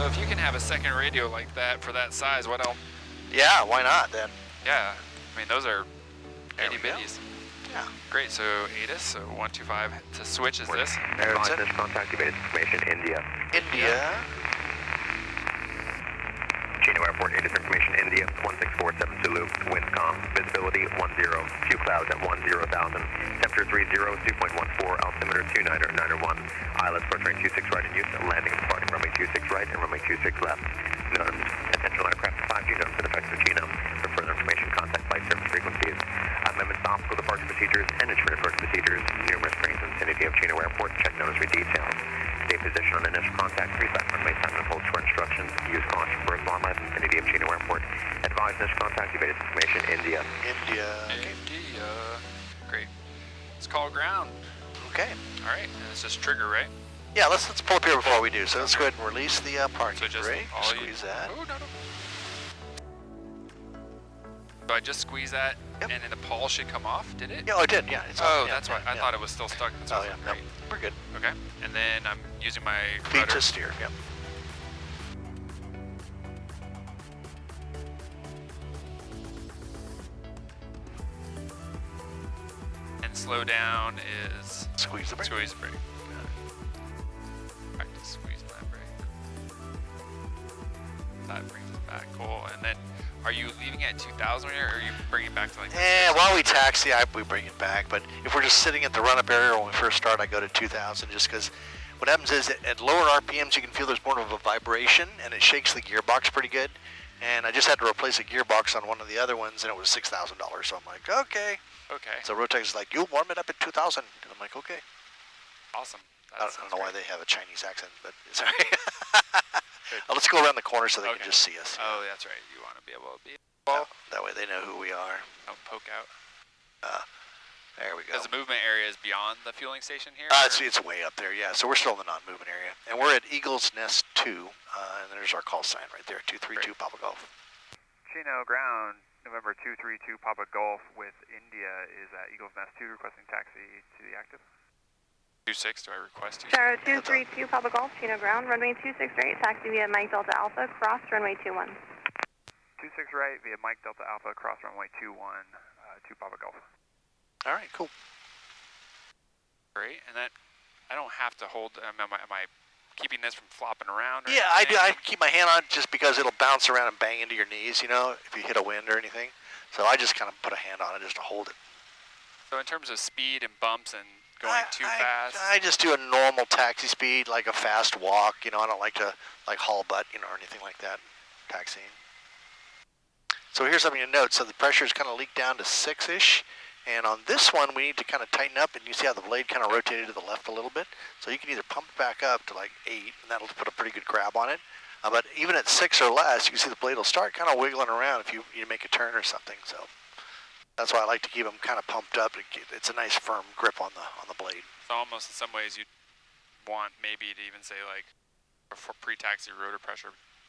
if you can have a second radio like that for that size, why don't? Yeah, why not then? Yeah, I mean those are itty There we go. bitties. Yeah. Great. So ATIS, so 125 to switch is this. Advise this contact activated information India. India. Chino Airport, ATIS information India, 1647 Zulu, wind calm, visibility 10, few clouds at 10,000, temperature 30, 2.14, altimeter 2991, ILS approach range 26 right in use, landing and departing runway 26 right and runway 26 left. Notice, attention aircraft 5G notice in effect for Chino. For further information, contact flight service frequencies. Amendments to optical departure procedures and instrument approach procedures, numerous trains in the vicinity of Chino Airport, check notice for details. Stay position on initial contact, reset runway time and hold short instructions, use caution for a long life vicinity of Chino Airport. Advise initial contact, activated information India. India. India. Great. Let's call ground. Okay. All right, and it's just trigger, right? Yeah, let's pull up here before we do. So let's go ahead and release the parking So just brake. all Squeeze that. Oh, no. So I just squeeze that, Yep. and then the pawl should come off, did it? Yeah, oh, it did, yeah. It's Oh, off, yeah, that's why. yeah, I yeah. thought it was still stuck. That's Oh, why. yeah, Great. no, we're good. Okay, and then I'm using my Feet rudder. to steer, yep. And slow down is Squeeze the brake. squeeze the brake. Practice squeezing that brake. That brings us back. Cool. And then, are you leaving at 2,000 here, or are you bringing it back to like? While we taxi, we bring it back. But if we're just sitting at the run-up area when we first start, I go to 2,000 just because what happens is at lower RPMs, you can feel there's more of a vibration, and it shakes the gearbox pretty good. And I just had to replace a gearbox on one of the other ones, and it was $6,000. So I'm like, okay. Okay. So Rotex is like, you'll warm it up at 2,000. And I'm like, okay. Awesome. I don't know why they have a Chinese accent, but it's all right. Let's go around the corner so they can just see us. Oh, that's right. You want to be able to be. That way they know who we are. Don't poke out. There we go. Because the movement area is beyond the fueling station here? It's way up there, yeah. So we're still in the non-movement area. And we're at Eagle's Nest 2, and there's our call sign right there, 232 Papa Golf. Chino ground, November 232 Papa Golf with India is at Eagle's Nest 2, requesting taxi to the active. 26, do I request you? Gyro 232 Papa Golf, Chino ground, runway 26 right, taxi via Mike Delta Alpha, cross runway 21. 26 right via Mike Delta Alpha, cross runway 21, 2 Papa Golf. All right, cool. Great, and that, I don't have to hold, am I keeping this from flopping around? Or Yeah, I do. anything? I keep my hand on it just because it'll bounce around and bang into your knees, you know, if you hit a wind or anything. So I just kind of put a hand on it just to hold it. So in terms of speed and bumps and going too fast? I just do a normal taxi speed, like a fast walk. You know, I don't like to haul butt, you know, or anything like that, taxiing. So here's something to note. So the pressure's kind of leaked down to 6-ish. And on this one, we need to kind of tighten up, and you see how the blade kind of rotated to the left a little bit? So you can either pump it back up to like 8, and that'll put a pretty good grab on it. But even at 6 or less, you can see the blade will start kind of wiggling around if you make a turn or something. So that's why I like to keep them kind of pumped up. It's a nice firm grip on the blade. So almost in some ways you'd want maybe to even say like for pre-taxi rotor pressure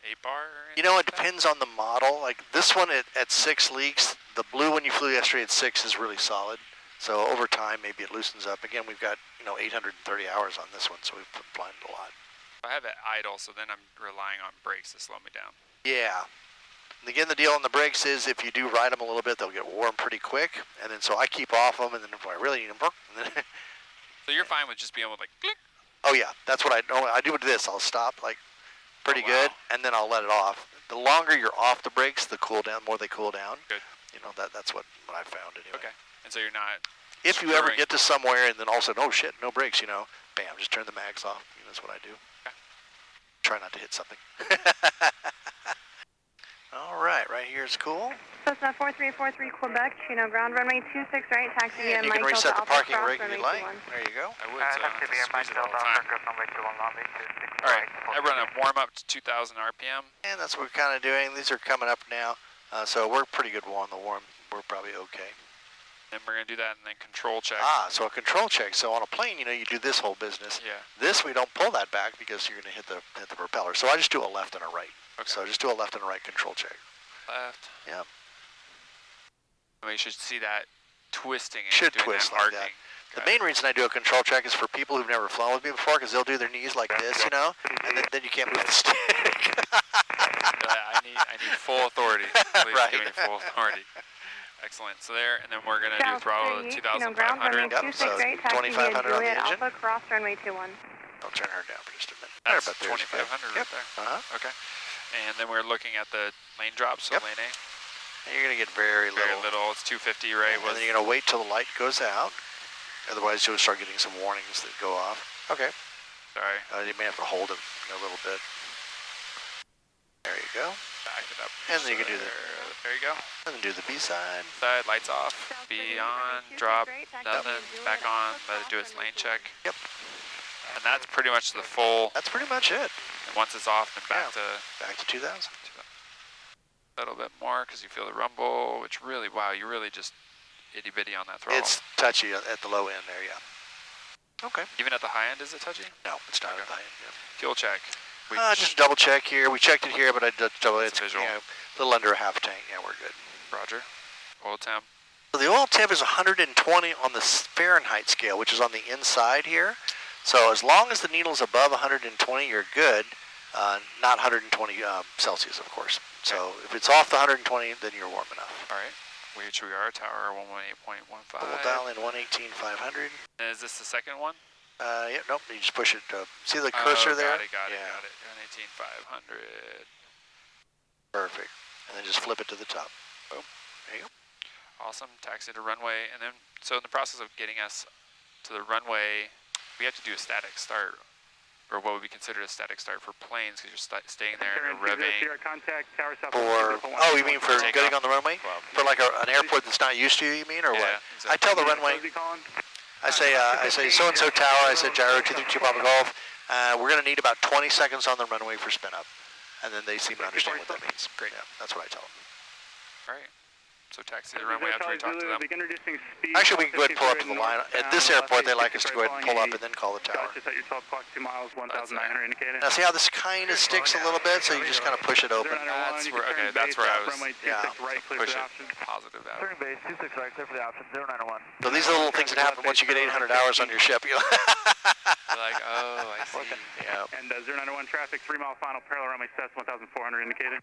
8 bar or anything. You know, it like that? depends on the model. Like this one at 6 leaks. The blue one you flew yesterday at 6 is really solid. So over time, maybe it loosens up. Again, we've got 830 hours on this one, so we've planned a lot. I have it idle, so then I'm relying on brakes to slow me down. Yeah. And again, the deal on the brakes is if you do ride them a little bit, they'll get warm pretty quick. And then so I keep off them, and then if I really need them, and then So you're fine with just being able to like click? oh yeah, that's what I do. I do with this. I'll stop like pretty good, and then I'll let it off. The longer you're off the brakes, the more they cool down. Good. You know, that's what I found anyway. Okay. And so you're not. If you ever get to somewhere and then all of a sudden, oh shit, no brakes, bam, just turn the mags off. That's what I do. Okay. Try not to hit something. All right here is cool. Cessna 4343 Quebec, Chino ground, runway 26 right, taxi via And you can Mike reset Delta the Alpha, parking cross rig if runway you like. 21. There you go. I would, so I don't have to squeeze it all the time. runway 21, lobby 26 All right, I run a warm up to 2,000 RPM. And that's what we're kind of doing. These are coming up now. So we're pretty good on the warm. We're probably okay. Then we're going to do that and then control check. So a control check. So on a plane, you do this whole business. Yeah. This, we don't pull that back because you're going to hit the propeller. So I just do a left and a right. Okay. So just do a left and a right control check. Left. Yeah. We should see that twisting and Should doing twist that like hardening. The main reason I do a control check is for people who've never flown with me before, because they'll do their knees like this, you know, and then you can't move the stick. I need full authority. Please Right. give me full authority. Excellent. So there, and then we're going to do South throttle 38, 2,500. ground runway Yep, 26 so right, taxi 2,500 via on the Juliet engine. Alpha, cross runway 21. I'll turn her down for just a minute. That's There, about 2,500 right there. Uh-huh. Okay. And then we're looking at the lane drop, so Yep. lane A. And you're going to get very Very little. little. It's 250, right? And then you're going to wait till the light goes out. Otherwise, you'll start getting some warnings that go off. Okay. Sorry. You may have to hold it a little bit. There you go. Back it up. And then you can do There you go. And then do the B side. Side, lights off. B on, drop, nothing, back on, let it do its lane check. Yep. And that's pretty much the full, That's pretty much it. and once it's off, then back Back to 2,000. a little bit more because you feel the rumble, which really, wow, you really just itty bitty on that throttle. It's touchy at the low end there, yeah. Okay. Even at the high end, is it touchy? No, it's not Okay. at the high end. Yeah. Fuel check. Just double check here. We checked it here, but I did double. It's visual. a little under a half tank. Yeah, we're good. Roger. Oil temp. So the oil temp is 120 on the Fahrenheit scale, which is on the inside here. So as long as the needle's above 120, you're good. Not 120 Celsius, of course. So if it's off the 120, then you're warm enough. All right. Which we are, tower 118.15. We'll dial in 118,500. And is this the second one? Yeah, nope. You just push it. See the cursor there? Got it. Yeah. 118,500. Perfect. And then just flip it to the top. Boom. There you go. Awesome. Taxi to runway. And then, so in the process of getting us to the runway, we have to do a static start, or what would be considered a static start for planes, because you're staying there and you're revving. Oh, you mean for getting on the runway? Well, For like an airport that's not used to you mean, or what? exactly. I tell the runway, I say so-and-so tower, I said Gyro 232 Papa Golf, we're going to need about 20 seconds on the runway for spin up. And then they seem to understand what that means. Great. Yeah, that's what I tell them. All right. So taxi to the runway after we talk to them. Actually, we can go ahead and pull up to the line. At this airport, they like us to go ahead and pull up and then call the tower. Just at your 12 o'clock, 2 miles, 1,900 indicated. Now see how this kind of sticks a little bit, so you just kind of push it open. That's where, okay, that's where I was. Yeah. Push it positive out. Turn base, 26 right, clear for the option, 091. So these are the little things that happen once you get 800 hours on your ship. You're like, oh, I see. Yeah. And 091 traffic, 3 mile final, parallel runway test, 1,400 indicated.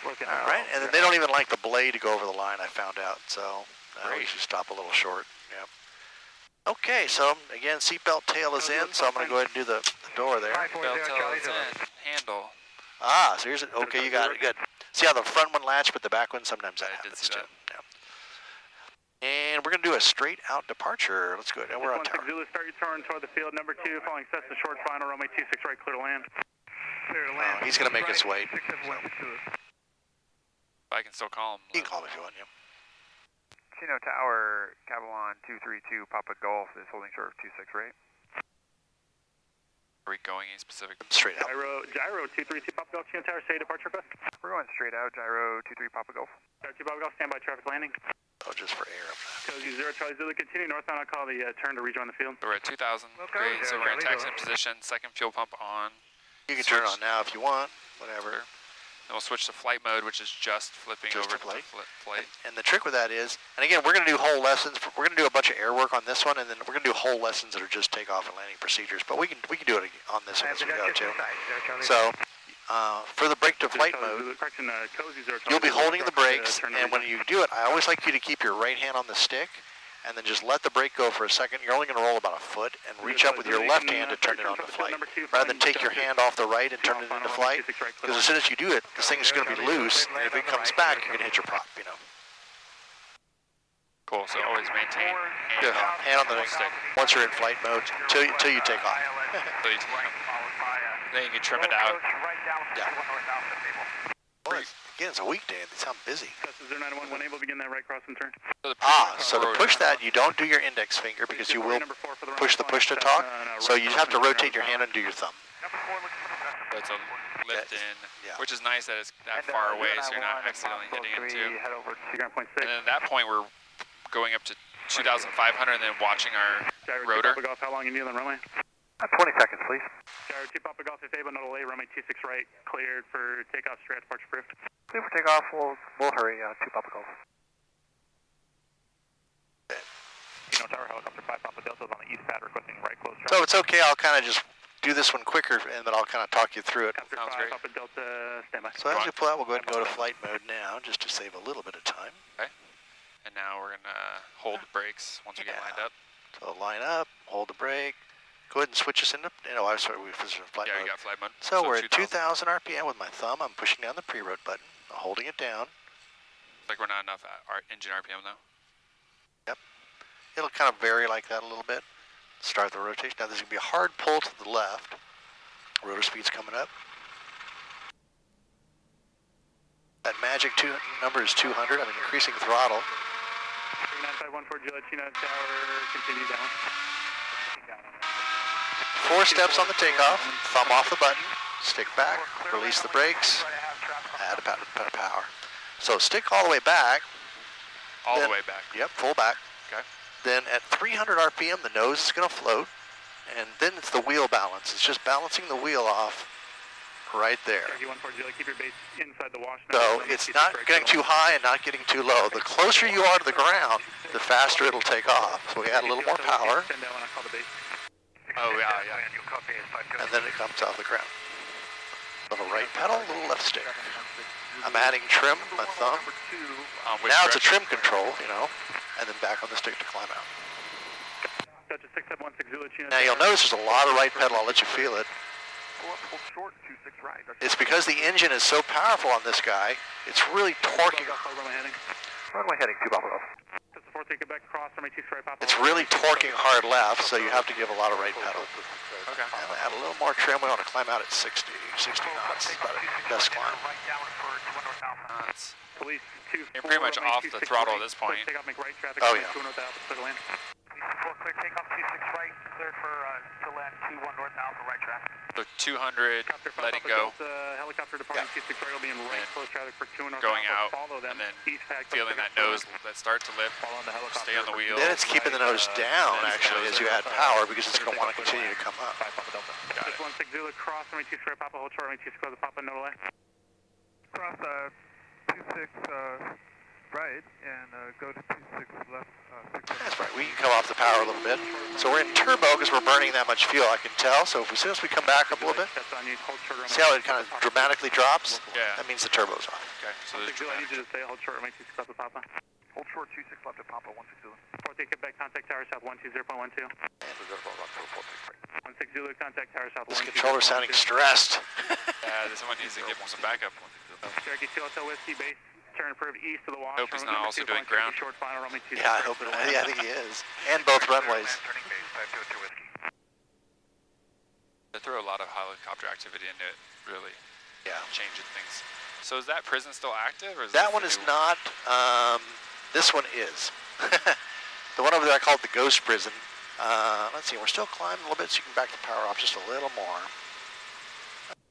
All right, and then they don't even like the blade to go over the line, I found out, so we Great. should stop a little short. Yep. Okay, so again, seatbelt tail is in, so I'm going to go ahead and do the door there. Bell tail is in. Handle. Ah, so here's it. Okay, you got it. Good. See how the front one latched, but the back one, sometimes that I did happens see too. that. Yeah. And we're going to do a straight out departure. Let's go ahead. And we're on tower. Zulu, start your turn toward the field. Number 2, following Cessna short final, runway 26 right, clear to land. Clear to Oh, he's going to make us wait. 671 I can still call him. You can call me if you want, yeah. Chino Tower, Cavalon 232, Papa Golf is holding short of 26 right. Are we going any specific? Straight out. Gyro 232, Papa Golf, Chino Tower, say departure request. We're going straight out, Gyro 23, Papa Golf. Gyro 2 Papa Golf, standby traffic landing. Oh, just for air. Cozy 0 Charlie Zulu, continue northbound. I'll call the turn to rejoin the field. So we're at 2,000. Okay. Great. So we're in Charlie, taxi position. Second fuel pump on. You can turn it on now if you want, whatever. Then we'll switch to flight mode, which is just flipping Just over to flight. flight. And the trick with that is, and again, we're going to do whole lessons. We're going to do a bunch of air work on this one, and then we're going to do whole lessons that are just takeoff and landing procedures. But we can do it on this one as we go too. So for the brake to flight mode, you'll be holding the brakes, and when you do it, I always like you to keep your right hand on the stick, and then just let the brake go for a second. You're only going to roll about a foot, and reach up with your left hand to turn it on to flight, rather than take your hand off the right and turn it into flight. Because as soon as you do it, this thing's going to be loose, and if it comes back, you're going to hit your prop, you know. Cool. So always maintain Good. Hand on the stick once you're in flight mode till you take off. So then you can trim it out. Yeah. Boy, again, it's a weekday and they sound busy. Cessna 091, when able, begin that right cross and turn. So to push that, you don't do your index finger because you will push the push to talk. So you have to rotate your hand and do your thumb. So it's a lift in, Yeah. which is nice that it's that far away, so you're not accidentally hitting it too. Head over to ground point 6. And then at that point, we're going up to 2,500 and then watching our rotor. Papa Golf, how long you need on the runway? 20 seconds, please. Gyro 2 Papa Golf, if able, no delay, runway 26 right, cleared for takeoff, straight departure approved. Clear for takeoff. We'll hurry. 2 Papa Golf. Chino Tower, helicopter 5 Papa Delta is on the east pad requesting right close So it's okay, I'll kind of just do this one quicker, and then I'll kind of talk you through it. Helicopter Sounds 5 great. Papa Delta, standby. So as we pull out, we'll go ahead and go to flight mode now, just to save a little bit of time. Okay. And now we're gonna hold the brakes once we get lined up. So line up, hold the brake. Go ahead and switch us into, I'm sorry, we switched into flight Yeah, mode. you got flight mode. So we're at 2,000 RPM with my thumb. I'm pushing down the preload button, holding it down. Like we're not enough at our engine RPM though. Yep. It'll kind of vary like that a little bit. Start the rotation. Now there's going to be a hard pull to the left. Rotor speed's coming up. That magic number is 200. I'm increasing throttle. 9514 Juliet Chino Tower, continue down. 4 steps on the takeoff. Thumb off the button. Stick back. Release the brakes. Add a power. So stick all the way back. All the way back. Yep, full back. Okay. Then at 300 RPM, the nose is going to float. And then it's the wheel balance. It's just balancing the wheel off right there. Keep your base inside the wash. So it's not getting too high and not getting too low. The closer you are to the ground, the faster it'll take off. So we add a little more power. Oh yeah. And then it comes off the ground. Little right pedal, little left stick. I'm adding trim, my thumb. Now it's a trim control, and then back on the stick to climb out. Now you'll notice there's a lot of right pedal. I'll let you feel it. It's because the engine is so powerful on this guy, it's really torquing. Runway heading 2 Papa Golf. It's really torquing hard left, so you have to give a lot of right pedal. Okay. And add a little more trim. We want to climb out at 60 knots. It's about a best climb. You're pretty much off the throttle at this point. Oh yeah. Clear takeoff 26 right, cleared for to land 21 north alpha right track. So 200, letting go. Helicopter departing 26 right will be in right close traffic for 2 north going alpha. out, Follow them. and then East pad, feeling that nose that start to lift, stay on the wheel. Then it's keeping the nose down, actually, as you add power, because it's going to want to continue to come up. Got it. 16 Zulu, cross, runway 2 square, Papa, hold short, runway 2 square, Papa, no delay. Cross 26 right and go to 26 left. That's right. We can come off the power a little bit. So we're in turbo because we're burning that much fuel, I can tell. So as soon as we come back up a little bit, see how it kind of dramatically drops? Yeah. That means the turbo's off. Okay. So there's I need you to stay, hold short, runway 2 square, Papa. Hold short 26 left at Papa 16 Zulu. 4 Quebec, contact tower south 120.12. 16 Zulu, contact tower south 120. This controller's sounding stressed. someone needs to give him some backup. Cherokee 2 Hotel Whiskey base, turn approved east of the wash. Hope he's not also doing ground. Short final, runway 2 Yeah, I hope it, I think he is. And both runways. Turning base 502 Whiskey. They throw a lot of helicopter activity into it, really Yeah. changing things. So is that prison still active? Or is That this one the is new not. This one is. The one over there I call it the Ghost Prison. Let's see, we're still climbing a little bit, so you can back the power off just a little more.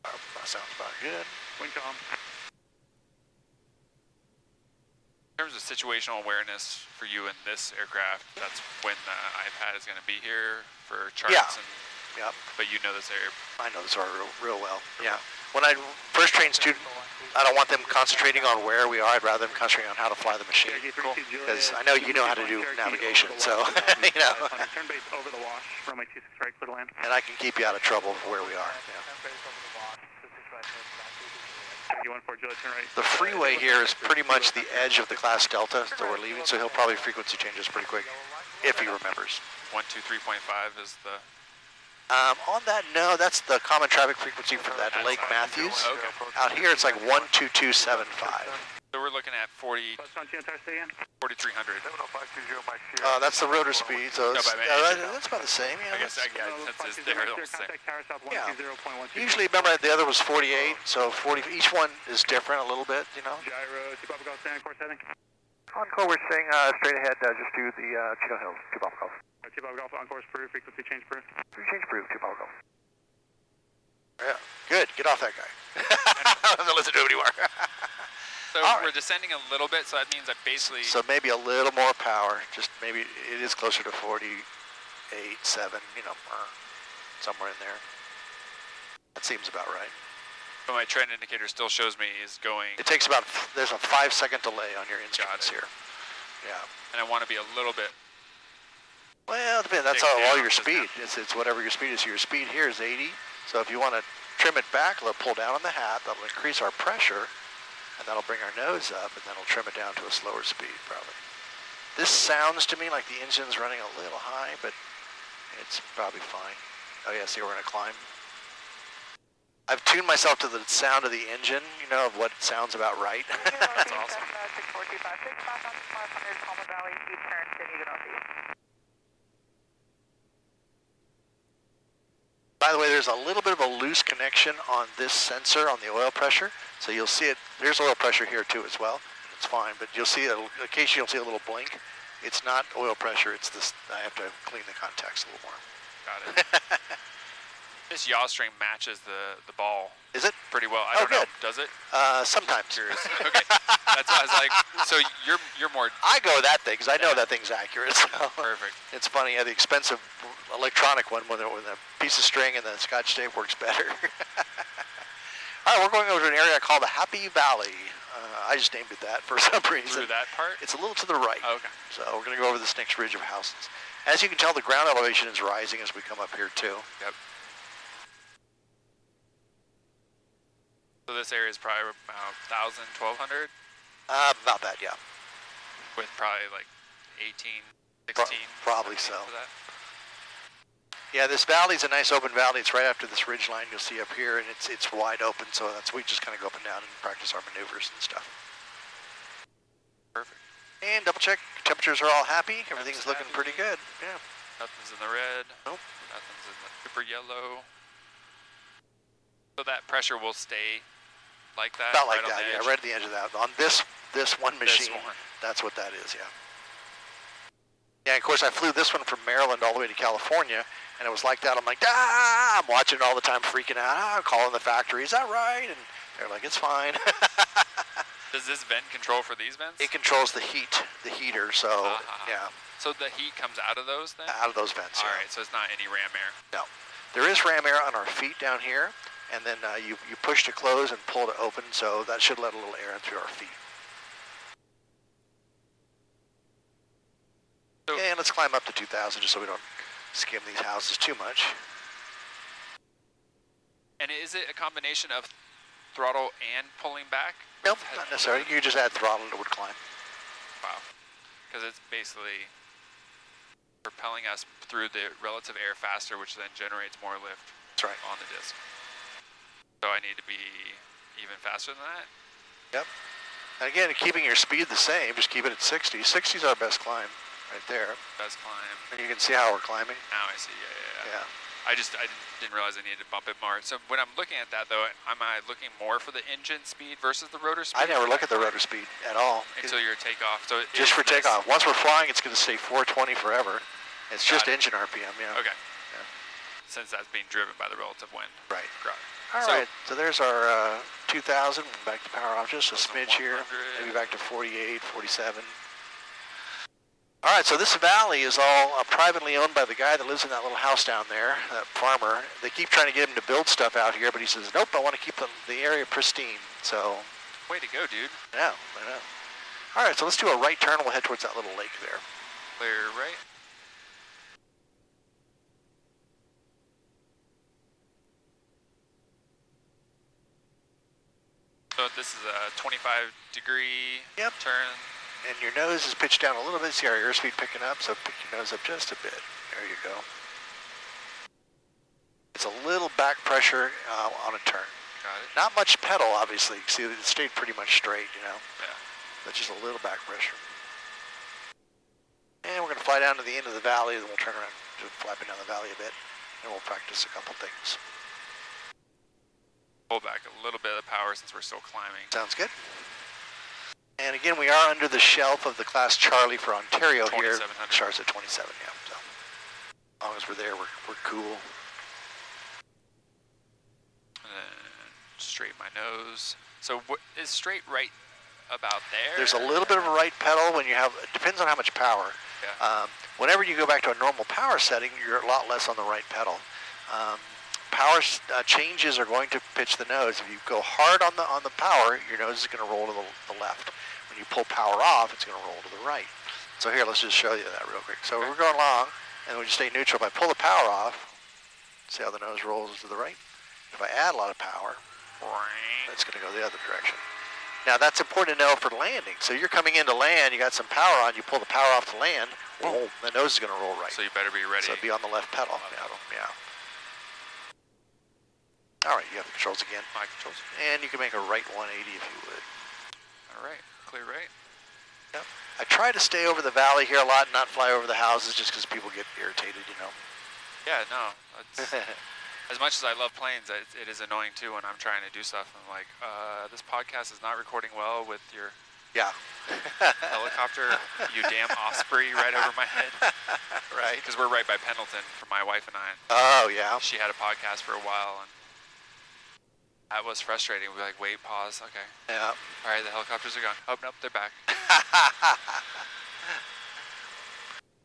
That sounds about good. Wind calm. In terms of situational awareness for you in this aircraft, that's when the iPad is going to be here for charts. Yeah. And, Yep. but you know this area. I know this art real well. Yeah. When I first train student, I don't want them concentrating on where we are. I'd rather them concentrating on how to fly the machine. Because I know you know how to do navigation, so, Turn base over the wash, runway 26 right, clear to land. and I can keep you out of trouble where we are. Yeah. The freeway here is pretty much the edge of the class Delta that we're leaving, so he'll probably frequency changes pretty quick, if he remembers. 123.5 is the. On that, no, that's the common traffic frequency for that Lake Matthews. Okay. Out here, it's like 12275. So we're looking at 4,300. That's the rotor speed, so No, it's, but I mean, that's about the same. I guess that's they're almost the same. Yeah. Usually, remember, the other was 48, so 40. Each one is different a little bit, Gyro, 2 Papa Golf, stand course heading. Encore, we're staying straight ahead, just do the Chino Hills, 2 Papa Golf. 2 Papa Golf, on course approved, frequency change approved. Change approved, 2 Papa Golf. Yeah, good. Get off that guy. I don't have to listen to him anymore. So All we're right. descending a little bit, so that means that basically. So maybe a little more power. Just maybe it is closer to 48, 7, somewhere in there. That seems about right. But my trend indicator still shows me is going, It takes about, there's a 5-second delay on your instruments here. Yeah. and I want to be a little bit that's stick all down, your doesn't speed. have- It's whatever your speed is. So your speed here is 80. So if you want to trim it back, it'll pull down on the hat. That'll increase our pressure, and that'll bring our nose up, and that'll trim it down to a slower speed, probably. This sounds to me like the engine's running a little high, but it's probably fine. Oh yeah, see, we're going to climb. I've tuned myself to the sound of the engine, you know, of what sounds about right. That's awesome. 6425, back on 500 Palma Valley, U-turn to New Northeast. By the way, there's a little bit of a loose connection on this sensor on the oil pressure. So you'll see it, there's oil pressure here too as well. It's fine, but you'll see, occasionally you'll see a little blink. It's not oil pressure, it's this, I have to clean the contacts a little more. Got it. This yaw string matches the ball Is it? pretty well. I don't know. good. Does it? Sometimes. Curious. Okay. That's why I was like, so you're more I go with that thing because I know that thing's accurate. So. perfect. It's funny, the expensive electronic one with a piece of string and the Scotch tape works better. All right, we're going over to an area called the Happy Valley. I just named it that for some reason. Through that part? It's a little to the right. Oh, okay. So we're going to go over this next ridge of houses. As you can tell, the ground elevation is rising as we come up here too. Yep. So this area is probably about 1,000, 1,200 About that, yeah. with probably like 18, 16. Probably so. For that. Yeah, this valley's a nice open valley. It's right after this ridge line you'll see up here, and it's wide open, so we just kind of go up and down and practice our maneuvers and stuff. Perfect. And double check, temperatures are all happy. Everything's looking happy. pretty good. Yeah. Nothing's in the red. Nope. Nothing's in the super yellow. So that pressure will stay like that? About like right on that, the yeah, edge? right at the edge of that. On this one machine, This one. that's what that is, yeah. Yeah, of course, I flew this one from Maryland all the way to California, and it was like that. I'm like, I'm watching it all the time, freaking out. Calling the factory, is that right? And they're like, it's fine. Does this vent control for these vents? It controls the heater, so, yeah, So the heat comes out of those then? out of those vents, All yeah. right, so it's not any ram air. No. There is ram air on our feet down here, and then you push to close and pull to open, so that should let a little air in through our feet. So, Okay, and let's climb up to 2,000 just so we don't skim these houses too much. and is it a combination of throttle and pulling back? Nope, not necessarily. You just add throttle and it would climb. Wow. Because it's basically propelling us through the relative air faster, which then generates more lift That's right. on the disc. So I need to be even faster than that? Yep. And again, keeping your speed the same, just keep it at 60. 60 is our best climb right there. Best climb. And you can see how we're climbing. Now I see, yeah. Yeah. I didn't realize I needed to bump it more. So when I'm looking at that though, am I looking more for the engine speed versus the rotor speed? I never look at the rotor speed at all. Until your takeoff. So Just for takeoff. Once we're flying, it's going to stay 420 forever. It's just Got it. engine RPM, yeah. Okay. Yeah. Since that's being driven by the relative wind. Right. Got it. All So- right, so there's our 2,000. Back to power off just a smidge here. 100. Maybe back to 48, 47. All right, so this valley is all privately owned by the guy that lives in that little house down there, that farmer. They keep trying to get him to build stuff out here, but he says, nope, I want to keep the area pristine. So, Way to go, dude. yeah, I know. All right, so let's do a right turn. We'll head towards that little lake there. Clear right. So this is a 25-degree Yep. turn. And your nose is pitched down a little bit. See our airspeed picking up, so pick your nose up just a bit. There you go. It's a little back pressure on a turn. Got it. Not much pedal, obviously. See, it stayed pretty much straight, you know. Yeah. But just a little back pressure. And we're going to fly down to the end of the valley, then we'll turn around to flapping down the valley a bit, and we'll practice a couple things. Pull back a little bit of the power since we're still climbing. Sounds good. And again, we are under the shelf of the class Charlie for Ontario here. 2700. Starts at 27, yeah. So as long as we're there, we're cool. And then straighten my nose. So is straight right about there? There's a little bit of a right pedal when you have, it depends on how much power. Yeah. Whenever you go back to a normal power setting, you're a lot less on the right pedal. Power changes are going to pitch the nose. If you go hard on the power, your nose is going to roll to the left. When you pull power off, it's going to roll to the right. So here, let's just show you that real quick. So we're going along, and we just stay neutral. If I pull the power off, see how the nose rolls to the right? If I add a lot of power, it's going to go the other direction. Now that's important to know for landing. So you're coming in to land, you got some power on, you pull the power off to land, boom, the nose is going to roll right. So you better be ready. So be on the left pedal. Yeah. All right, you have the controls again. My controls. And you can make a right 180 if you would. All right, clear right. Yep. I try to stay over the valley here a lot and not fly over the houses just because people get irritated, you know. Yeah, no. As much as I love planes, it is annoying too when I'm trying to do stuff. I'm like, this podcast is not recording well with your helicopter, you damn Osprey, right over my head. Right. Because we're right by Pendleton for my wife and I. Oh, yeah. She had a podcast for a while, and that was frustrating. We'd be like, wait, pause, okay. Yeah. All right, the helicopters are gone. Oh, nope, they're back.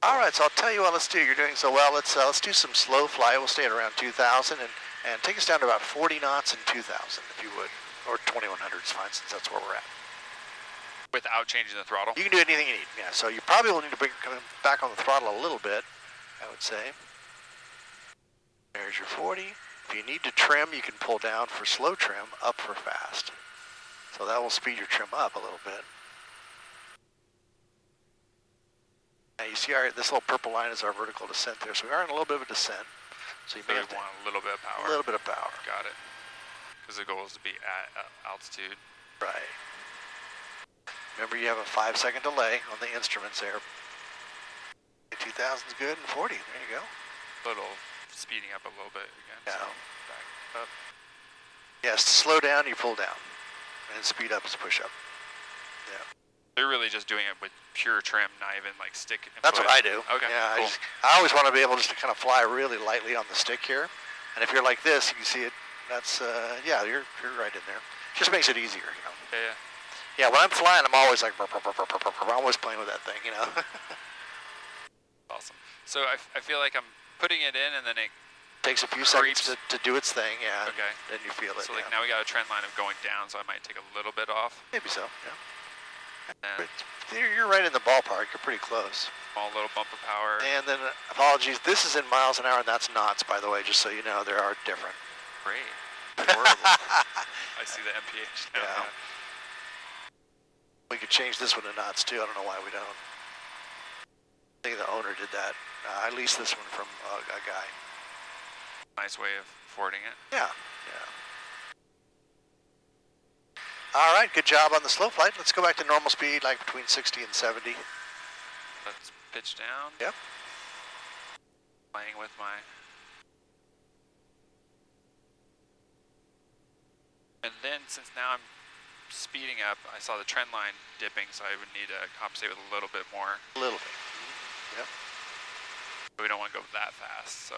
All right, so I'll tell you what, let's do. You're doing so well. Let's do some slow fly. We'll stay at around 2,000 and take us down to about 40 knots and 2,000, if you would, or 2,100 is fine since that's where we're at. Without changing the throttle? You can do anything you need. Yeah. So you probably will need to come back on the throttle a little bit, I would say. There's your 40. If you need to trim, you can pull down for slow trim, up for fast. So that will speed your trim up a little bit. Now you see this little purple line is our vertical descent there. So we are in a little bit of a descent. So you may have want a little bit of power. A little bit of power. Got it. Because the goal is to be at altitude. Right. Remember, you have a 5-second delay on the instruments there. 2,000 is good, and 40. There you go. Little speeding up a little bit again. Yeah. So back up. Yes, to slow down, you pull down. And speed up is push up. Yeah. They're really just doing it with pure trim, not even like stick and That's foot. what I do. Okay, Yeah, cool. I always want to be able just to kind of fly really lightly on the stick here. And if you're like this, you can see it. That's, yeah, you're right in there. Just makes it easier, you know. Yeah. Yeah, when I'm flying, I'm always like, I'm always playing with that thing, you know. Awesome. So I feel like I'm putting it in and then it takes a few creeps. seconds to do its thing, yeah. Okay. Then you feel it. So like now we got a trend line of going down, so I might take a little bit off. Maybe so, yeah. And But you're right in the ballpark. You're pretty close. small little bump of power. And then, apologies, this is in miles an hour, and that's knots, by the way, just so you know. They are different. Great. Horrible. I see the MPH now. Yeah. We could change this one to knots, too. I don't know why we don't. I think the owner did that. I leased this one from a guy. Nice way of forwarding it. Yeah, yeah. All right, good job on the slow flight. Let's go back to normal speed, like between 60 and 70. Let's pitch down. Yep. Playing with my... And then since now I'm speeding up, I saw the trend line dipping, so I would need to compensate with a little bit more. A little bit. Yep. We don't want to go that fast, so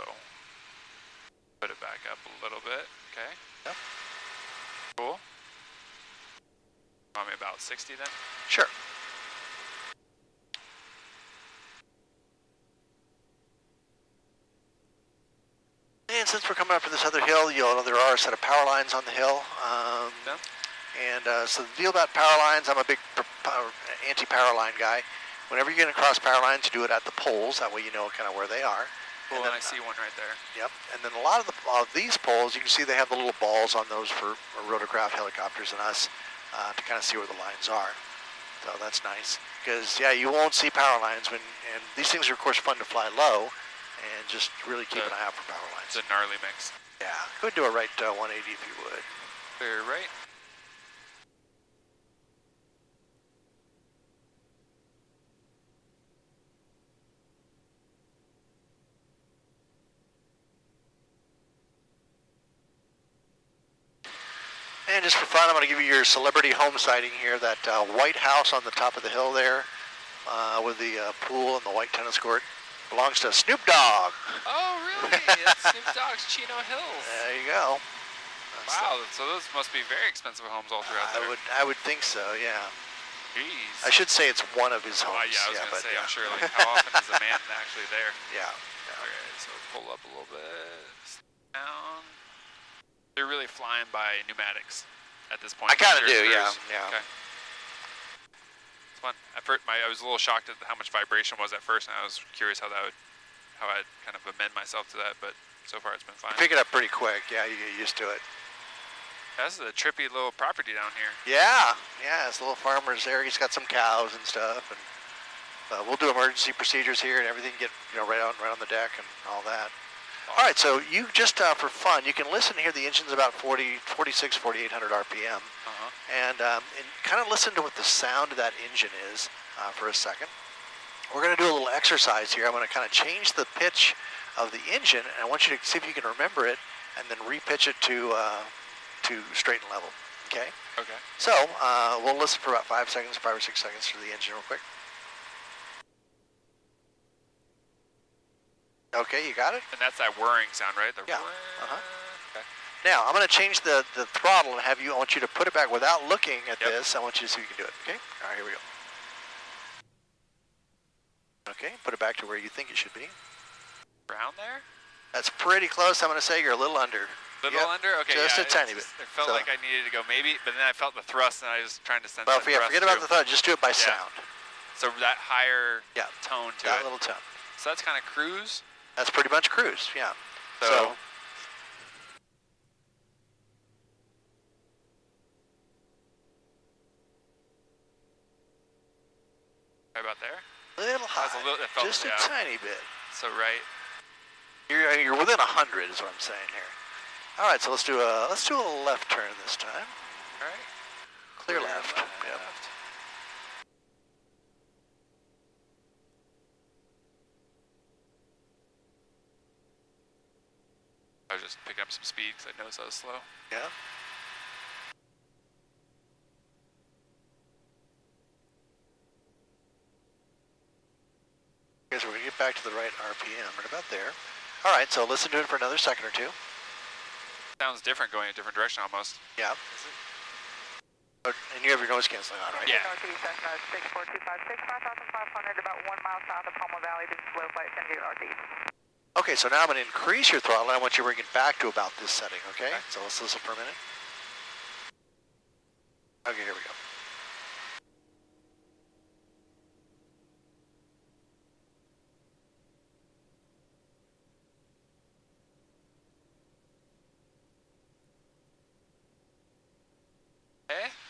put it back up a little bit. Okay. Yep. Cool. Want me about 60 then? Sure. And since we're coming up to this other hill, you'll know there are a set of power lines on the hill. Yeah. And so the deal about power lines, I'm a big anti-power line guy. Whenever you're going to cross power lines, you do it at the poles. That way you know kind of where they are. Cool, and then, I see one right there. Yep. And then a lot of these poles, you can see they have the little balls on those for rotorcraft helicopters and us to kind of see where the lines are. So that's nice. Because, yeah, you won't see power lines and these things are, of course, fun to fly low and just really keep an eye out for power lines. It's a gnarly mix. Yeah. Go ahead and do a right 180 if you would. Clear right. And just for fun, I'm going to give you your celebrity home sighting here. That white house on the top of the hill there with the pool and the white tennis court belongs to Snoop Dogg. Oh, really? It's Snoop Dogg's Chino Hills. There you go. That's Wow, so those must be very expensive homes all throughout there. I would think so, yeah. Jeez. I should say it's one of his homes. Yeah, I was going to say, yeah. I'm sure, like, how often is the man actually there? Yeah. Okay, so pull up a little bit, down. They're really flying by pneumatics at this point. I kind of Sure do, it's yeah. Okay. It's fun. At first, I was a little shocked at how much vibration was at first, and I was curious how how I'd kind of amend myself to that, but so far it's been fine. Pick it up pretty quick. Yeah, you get used to it. This is a trippy little property down here. Yeah, it's a little farmer's there. He's got some cows and stuff, and we'll do emergency procedures here and everything. Get right on the deck and all that. Awesome. All right, so you just for fun, you can listen here. The engine's about 4,800 RPM, and kind of listen to what the sound of that engine is for a second. We're going to do a little exercise here. I'm going to kind of change the pitch of the engine, and I want you to see if you can remember it, and then repitch it to straight and level. Okay. Okay. So we'll listen for about 5 or 6 seconds to the engine real quick. Okay, you got it? And that's that whirring sound, right? Yeah. Okay. Now, I'm going to change the throttle and I want you to put it back without looking at this. I want you to see if you can do it, okay? All right, here we go. Okay, put it back to where you think it should be. Around there? That's pretty close. I'm going to say you're a little under. Little under? Okay, just yeah, a tiny bit. It felt like I needed to go maybe, but then I felt the thrust and I was trying to sense well, the thrust. Forget about the thrust. Just do it by sound. So that higher tone to that it. Little tone. So that's kind of cruise? That's pretty much cruise, yeah. So right about there? Little high. It felt, just a tiny bit. So right. You're within 100 is what I'm saying here. All right, so let's do a left turn this time. All right. Clear left. Yep. I was just picking up some speed because I noticed I was slow. Yeah. Okay, so we're going to get back to the right RPM, right about there. All right, so listen to it for another second or two. Sounds different going a different direction almost. Yeah. And you have your noise canceling on, right? Yeah. Northeast, Cessna 64256, 5,500, about 1 mile south of Palma Valley, this is low flight 10 northeast. Okay, so now I'm going to increase your throttle, and I want you to bring it back to about this setting, okay? So let's listen for a minute. Okay, here we go.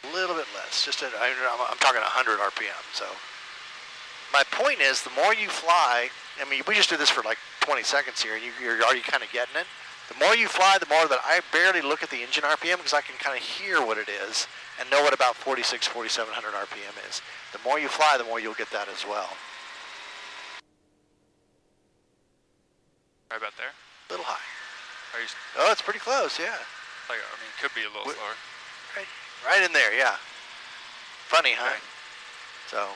A little bit less, I'm talking 100 RPM, so. My point is, the more you fly, I mean, we just did this for like 20 seconds here, and you're already kind of getting it. The more you fly, the more that I barely look at the engine RPM because I can kind of hear what it is and know what about 4,700 RPM is. The more you fly, the more you'll get that as well. Right about there? A little high. Are you? Oh, it's pretty close, yeah. Like, I mean, it could be a little slower. Right in there, yeah. Funny, huh? Okay. So.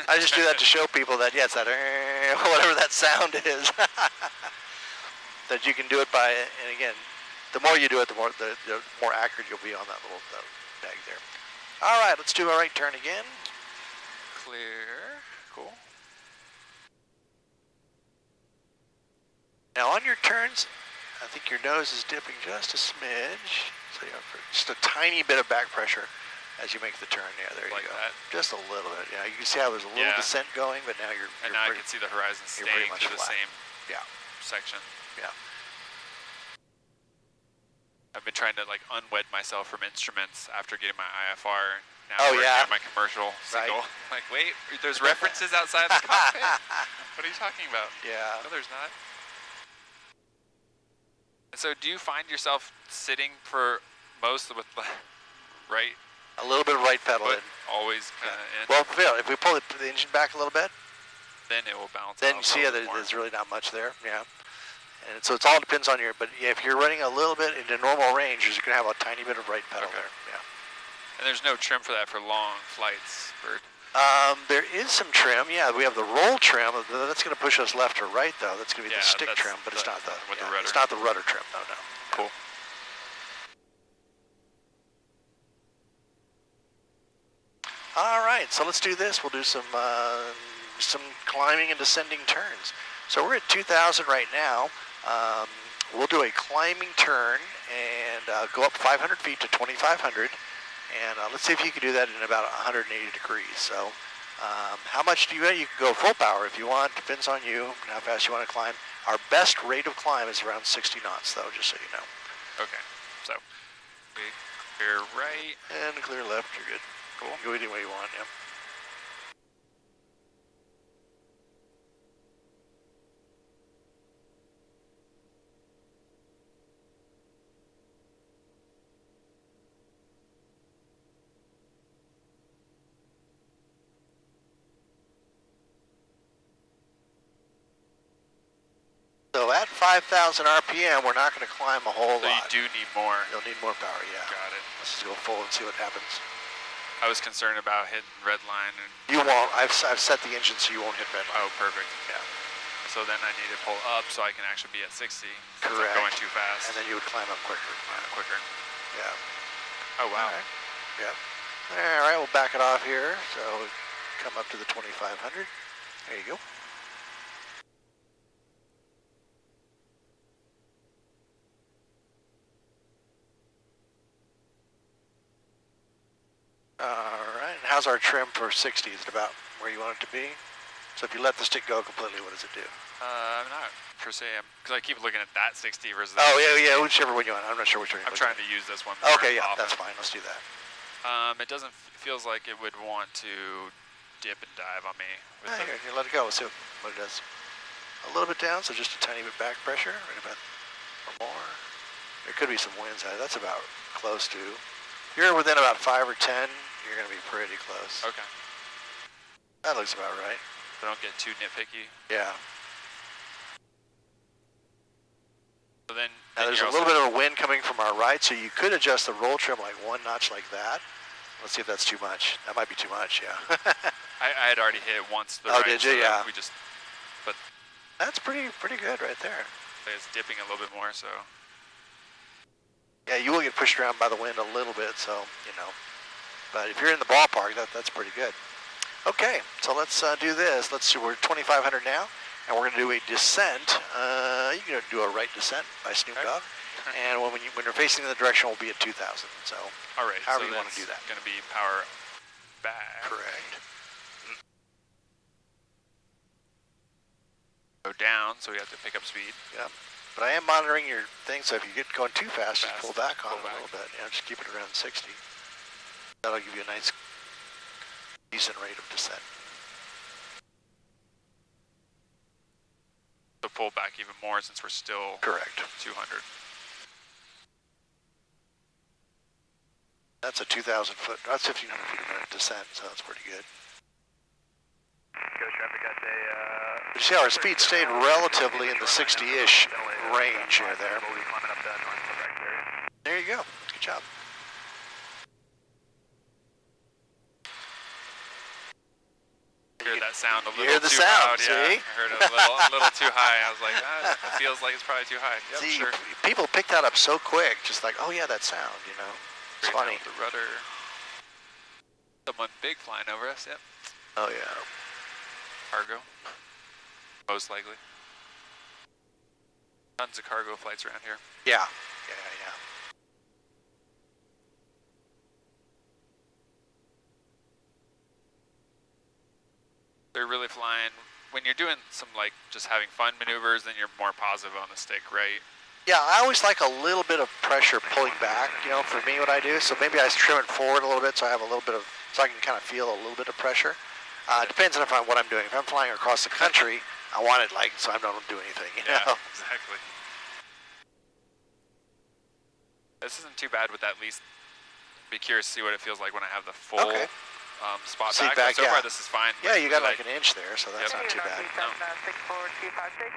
I just do that to show people that, yes, that whatever that sound is, that you can do it by, and again, the more you do it, the more accurate you'll be on that little tag there. All right, let's do a right turn again. Clear. Cool. Now on your turns, I think your nose is dipping just a smidge, so you have just a tiny bit of back pressure as you make the turn. Yeah, there you go. That. Just a little bit. Yeah, you can see how there's a little descent going, but now you're and now I can see the horizon staying to the same section. Yeah. I've been trying to like unwed myself from instruments after getting my IFR. Now Oh, working yeah? on my commercial single. Right. Like, wait, there's references outside the cockpit? What are you talking about? Yeah. No, there's not. And so do you find yourself sitting for most with right? A little bit of right pedal Foot in. always kind of in? Well, Phil, if we pull the engine back a little bit, then it will bounce then out you see a that little more. there's really not much there. Yeah. And so it all depends on but yeah, if you're running a little bit into normal range, you're going to have a tiny bit of right pedal there. Yeah. And there's no trim for that for long flights, Bert? There is some trim. Yeah, we have the roll trim. That's going to push us left or right, though. That's going to be the stick trim, but it's not the rudder. It's not the rudder trim. No. Cool. All right, so let's do this. We'll do some climbing and descending turns. So we're at 2,000 right now. We'll do a climbing turn and go up 500 feet to 2,500. And let's see if you can do that in about 180 degrees. So How much do you can go full power if you want. Depends on you and how fast you want to climb. Our best rate of climb is around 60 knots, though, just so you know. Okay, so we clear right. And clear left, you're good. Cool. Go any way you want, yeah. So at 5,000 RPM, we're not going to climb a whole So lot. you do need more. You'll need more power, yeah. Got it. Let's just go full and see what happens. I was concerned about hitting red line and. You won't. I've set the engine so you won't hit red line. Oh, perfect. Yeah. So then I need to pull up so I can actually be at 60. Correct. I'm going too fast. And then you would climb up quicker. Quicker. Yeah. Oh, wow. All right. Yeah. All right, we'll back it off here. So come up to the 2,500. There you go. All right, and how's our trim for 60? Is it about where you want it to be? So if you let the stick go completely, what does it do? I'm not per se, because I keep looking at that 60 versus Oh, that yeah, 60. whichever one you want. I'm not sure which one. I'm trying to use this one. Okay, yeah, often. that's fine. Let's do that. It doesn't, feels like it would want to dip and dive on me. With the, Here, let it go. Let's see what it does. A little bit down, so just a tiny bit back pressure, right about, or more. There could be some winds out. That's about close to. You're within about 5 or 10. You're going to be pretty close. okay. That looks about right. So don't get too nitpicky. Yeah. So then Now there's a little bit of a wind coming from our right, so you could adjust the roll trim like one notch like that. Let's see if that's too much. That might be too much, yeah. I had already hit it once to the Oh, right. did you? So Yeah. we just, but That's pretty good right there. it's dipping a little bit more, so. Yeah, you will get pushed around by the wind a little bit, so, you know. But if you're in the ballpark, that's pretty good. Okay, so let's do this. Let's see, we're 2,500 now, and we're going to do a descent. You're going to do a right descent by Snoop Okay. Dogg. And when you're facing in the direction, we'll be at 2,000. So All right, however so you want to that's do that. going to be power back. Correct. Go down, so we have to pick up speed. Yeah. But I am monitoring your thing, so if you get going too fast, just pull back on pull it a back. little bit. Yeah, just keep it around 60. That'll give you a nice, decent rate of descent. So pull back even more since we're still Correct. 200. That's a 2,000 foot, that's 1,500 feet a minute descent, so that's pretty good. Go traffic, got a, You see how our speed stayed relatively in the 60-ish range here there. We'll be climbing up the north right area. There you go. Good job. Hear that sound a little You hear the too sound, loud, yeah. see? I heard it a little too high. I was like, it feels like it's probably too high. Yep, See, sure. people pick that up so quick, just like, oh yeah, that sound, you know. It's Straight funny. down with the rudder. Someone big flying over us, yep. Oh yeah. Cargo. Most likely. Tons of cargo flights around here. Yeah. Yeah. They're really flying. When you're doing some like just having fun maneuvers, then you're more positive on the stick, right? Yeah, I always like a little bit of pressure pulling back, you know, for me what I do. So maybe I trim it forward a little bit so I have a little bit of, so I can kind of feel a little bit of pressure. It depends on what I'm doing. If I'm flying across the country, I want it like, so I don't do anything, you know? Exactly. This isn't too bad with that least. Be curious to see what it feels like when I have the full Okay. spot Seat back. back, So yeah. far this is fine. Yeah, you got Like, like an inch there, so that's Yep. not too bad.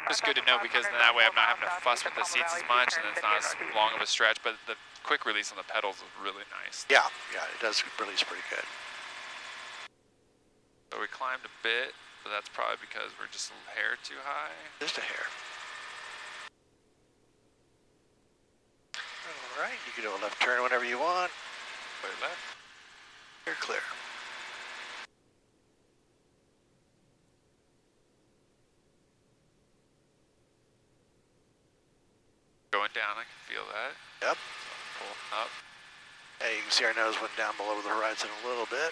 Just good to know because then that way I'm not having to fuss with the seats as much and it's not as long of a stretch, but the quick release on the pedals is really nice. Yeah, it does release pretty good. So we climbed a bit, but that's probably because we're just a hair too high. Just a hair. All right, you can do a left turn whenever you want. Clear left. You're clear. Going down, I can feel that. Yep. Pulling up. Hey, you can see our nose went down below the horizon a little bit.